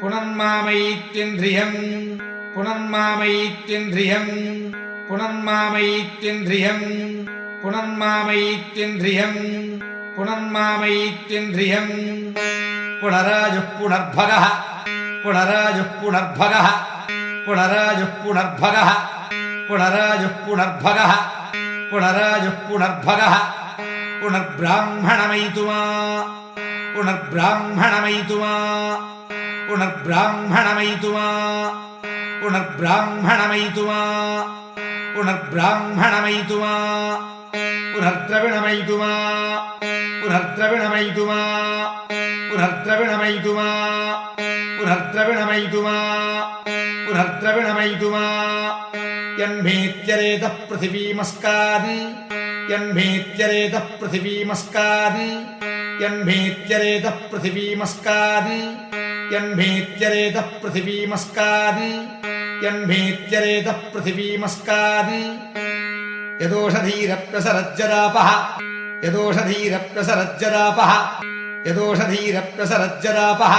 புனன்மாமைத்தேந்திரியம் புனன்மாமைத்தேந்திரியம் புனன்மாமைத்தேந்திரியம் புனன்மாமைத்தேந்திரியம் புனன்மாமைத்தேந்திரியம் புனராஜுः புனர்பகः புனராஜுः புனர்பகः புனராஜுः புனர்பகः புனராஜுः புனர்பகः புனராஜுः புனர்பகः புனர்பிராம்மணமயிதுமா புனர்பிராம்மணமயிதுமா புனர்பிராம்மணமயிதுமா புனர்பிராம்மணமயிதுமா புனர்பிராம்மணமயிதுமா புனர்த்ரவிணமயிதுமா புனர்த்ரவிணமயிதுமா புனர்த்ரவிணமயிதுமா புனர்த்ரவிணமயிதுமா புனர்த்ரவிணமயிதுமா யன்மேத்யரேதः பிருथिवीमस्कान् யன்மேத்யரேதः பிருथिवीमस्कान् யன்மேத்யரேதः பிருथिवीमस्कान् யன்மேத்யரேதः பிருथिवीमस्कान् யன்மேத்யரேதः பிருथिवीमस्कान् யதோஷதீரப்யசரஜ்ஜராபः யதோஷதீரப்யசரஜ்ஜராபः யதோஷதீரப்யசரஜ்ஜராபः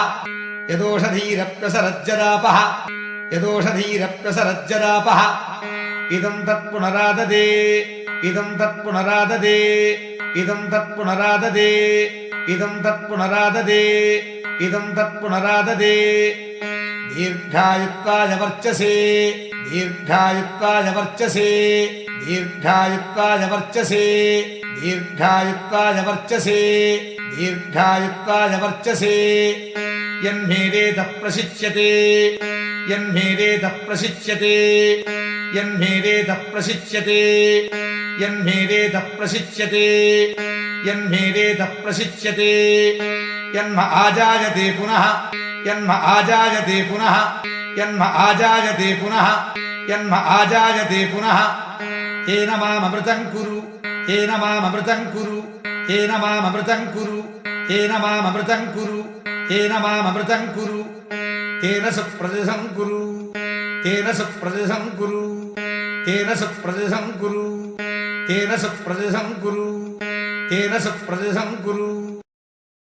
யதோஷதீரப்யசரஜ்ஜராபः யதோஷதீரப்யசரஜ்ஜராபः இதம் தத்புனராததே இதம் தத்புனராததே இதம் தத்புனராததே இதம் தத்புனராததே இதம் தத்புனராததே தீர்காயுத்வாய வர்ச்சசே தீர்காயுத்வாய வர்ச்சசே தீர்காயுத்வாய வர்ச்சசே தீர்காயுத்வாய வர்ச்சசே தீர்காயுத்வாய வர்ச்சசே யன்மேதேதः பிரசிச்யதே யன்மேதேதः பிரசிச்யதே யன்மேதேதः பிரசிச்யதே யன்மேதேதः பிரசிச்யதே யன்மேதேதः பிரசிச்யதே யன்ம ஆஜாயதே புனः யன்ம ஆஜாயதே புனः யன்ம ஆஜாயதே புனः யன்ம ஆஜாயதே புனः தேன மாமமிருதಂ குரு தேன மாமமிருதம் குரு தேன மாமமிருதம் குரு தேன மாமமிருதம் குரு தேன மாமமிருதம் குரு தேன சுப்ரதிசம் குரு தேன சுப்ரதிசம் குரு தேன சுப்ரதிசம் குரு தேன சுப்ரதிசம் குரு தேன சுப்ரதிசம் குரு